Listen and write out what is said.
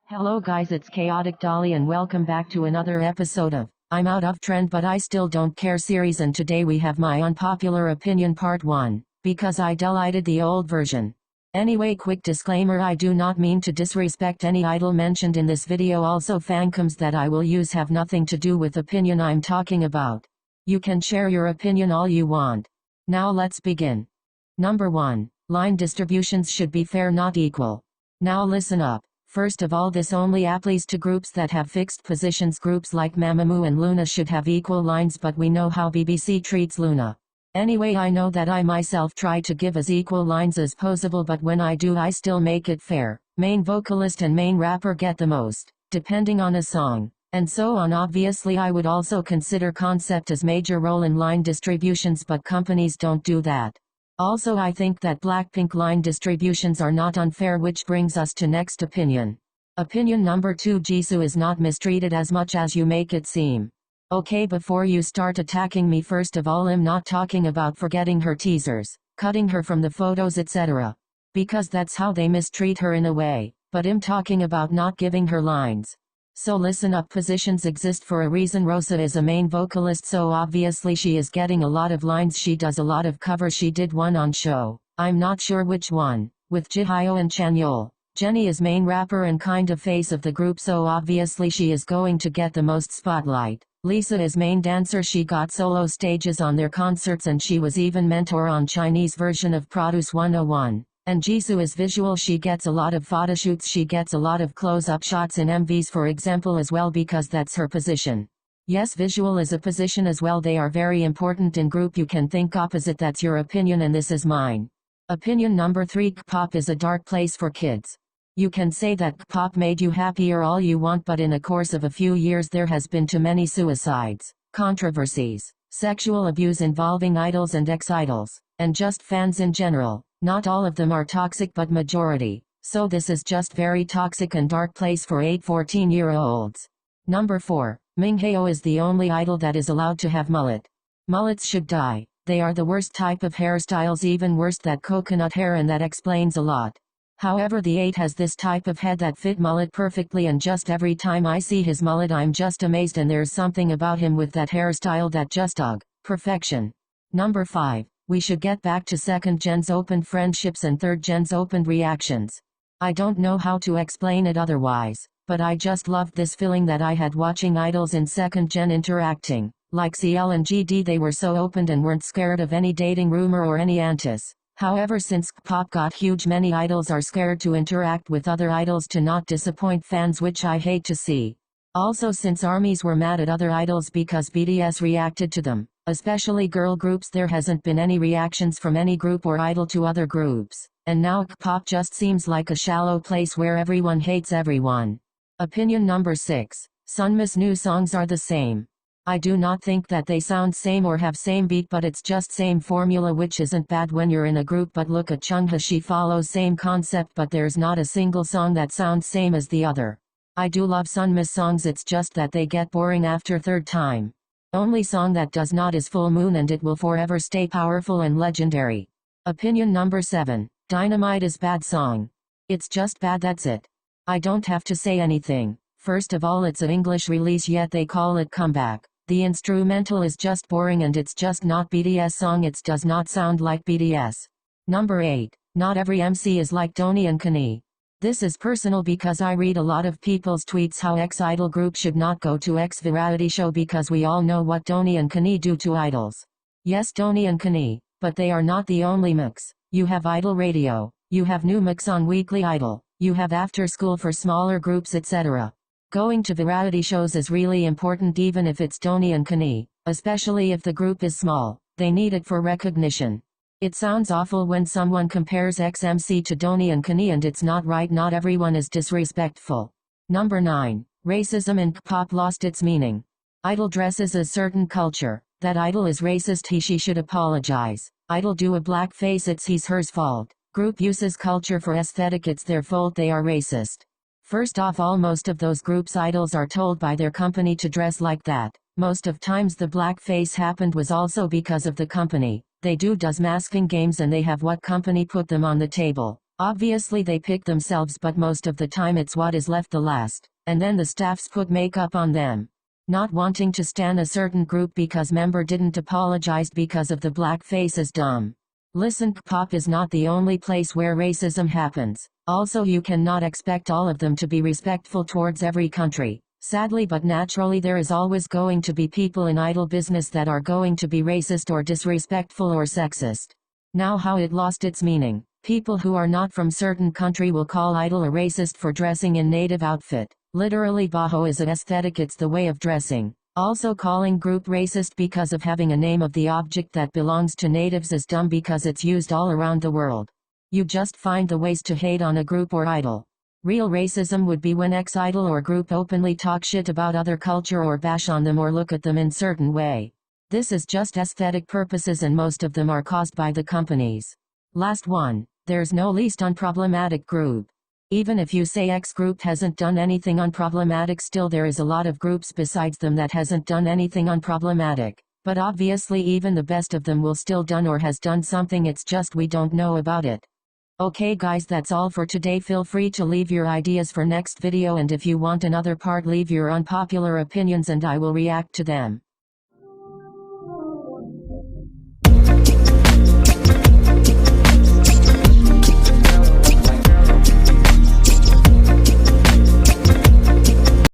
Hello guys, it's ChaoticDolly and welcome back to another episode of I'm Out of Trend But I Still Don't Care series, and today we have my unpopular opinion part 1, because I deleted the old version. Anyway, quick disclaimer, I do not mean to disrespect any idol mentioned in this video. Also, fancoms that I will use have nothing to do with opinion I'm talking about. You can share your opinion all you want. Now let's begin. Number 1. Line distributions should be fair, not equal. Now listen up. First of all, this only applies to groups that have fixed positions. Groups like Mamamoo and Luna should have equal lines, but we know how BBC treats Luna. Anyway, I know that I myself try to give as equal lines as possible, but when I do, I still make it fair. Main vocalist and main rapper get the most, depending on a song, and so on. Obviously, I would also consider concept as major role in line distributions, but companies don't do that. Also, I think that Blackpink line distributions are not unfair, which brings us to next opinion. Opinion number 2. Jisoo is not mistreated as much as you make it seem. Okay, before you start attacking me, first of all, I'm not talking about forgetting her teasers, cutting her from the photos, etc. Because that's how they mistreat her in a way, but I'm talking about not giving her lines. So listen up, positions exist for a reason. Rosa is a main vocalist, so obviously she is getting a lot of lines. She does a lot of covers. She did one on show, I'm not sure which one, with Jihyo and Chanyeol. Jennie is main rapper and kind of face of the group, so obviously she is going to get the most spotlight. Lisa is main dancer. She got solo stages on their concerts, and she was even mentor on Chinese version of Produce 101. And Jisoo is visual. She gets a lot of photoshoots. She gets a lot of close-up shots in MVs, for example, as well, because that's her position. Yes, visual is a position as well. They are very important in group. You can think opposite. That's your opinion and this is mine. Opinion number 3. Kpop is a dark place for kids. You can say that Kpop made you happier all you want, but in a course of a few years there has been too many suicides, controversies, sexual abuse involving idols and ex-idols, and just fans in general. Not all of them are toxic, but majority. So this is just very toxic and dark place for 14-year-olds. Number 4. Minghao is the only idol that is allowed to have mullet. Mullets should die. They are the worst type of hairstyles, even worse than coconut hair, and that explains a lot. However, the 8 has this type of head that fit mullet perfectly, and just every time I see his mullet I'm just amazed, and there's something about him with that hairstyle that just perfection. Number 5. We should get back to second gen's opened friendships and third gen's opened reactions. I don't know how to explain it otherwise, but I just loved this feeling that I had watching idols in second gen interacting, like CL and GD. They were so opened and weren't scared of any dating rumor or any antis. However, since Kpop got huge, many idols are scared to interact with other idols to not disappoint fans, which I hate to see. Also, since ARMYs were mad at other idols because BTS reacted to them, especially girl groups, there hasn't been any reactions from any group or idol to other groups, and now Kpop just seems like a shallow place where everyone hates everyone. Opinion number 6. Sunmis new songs are the same. I do not think that they sound same or have same beat, but it's just same formula, which isn't bad when you're in a group. But look at Chungha, she follows same concept, but there's not a single song that sounds same as the other. I do love Sunmis songs, it's just that they get boring after third time. Only song that does not is Full Moon, and it will forever stay powerful and legendary. Opinion number 7. Dynamite is bad song. It's just bad, that's it. I don't have to say anything. First of all, it's an English release, yet they call it comeback. The instrumental is just boring, and it's just not BTS song. It does not sound like BTS. Number 8. Not every MC is like Doni and Coni. This is personal because I read a lot of people's tweets how ex-idol group should not go to ex-variety show, because we all know what Doni and Coni do to idols. Yes, Doni and Coni, but they are not the only mix. You have Idol Radio, you have new mix on Weekly Idol, you have after school for smaller groups, etc. Going to variety shows is really important, even if it's Doni and Coni, especially if the group is small. They need it for recognition. It sounds awful when someone compares ex-MC to Doni and Coni, and it's not right. Not everyone is disrespectful. Number 9. Racism in Kpop lost its meaning. Idol dresses a certain culture. That idol is racist, she should apologize. Idol do a blackface, it's his hers fault. Group uses culture for aesthetic, it's their fault they are racist. First off, all most of those groups' idols are told by their company to dress like that. Most of times the blackface happened was also because of the company. They does masking games, and they have what company put them on the table. Obviously they pick themselves, but most of the time it's what is left the last, and then the staffs put makeup on them. Not wanting to stan a certain group because member didn't apologize because of the blackface is dumb. Listen, Kpop is not the only place where racism happens. Also, you cannot expect all of them to be respectful towards every country. Sadly but naturally, there is always going to be people in idol business that are going to be racist or disrespectful or sexist. Now how it lost its meaning. People who are not from certain country will call idol a racist for dressing in native outfit. Literally, baho is an aesthetic, it's the way of dressing. Also, calling group racist because of having a name of the object that belongs to natives is dumb because it's used all around the world. You just find the ways to hate on a group or idol. Real racism would be when ex-idol or group openly talk shit about other culture or bash on them or look at them in certain way. This is just aesthetic purposes and most of them are caused by the companies. Last one, there's no least unproblematic group. Even if you say X group hasn't done anything unproblematic, still there is a lot of groups besides them that hasn't done anything unproblematic. But obviously even the best of them will still done or has done something, it's just we don't know about it. Okay guys, that's all for today. Feel free to leave your ideas for next video, and if you want another part leave your unpopular opinions and I will react to them.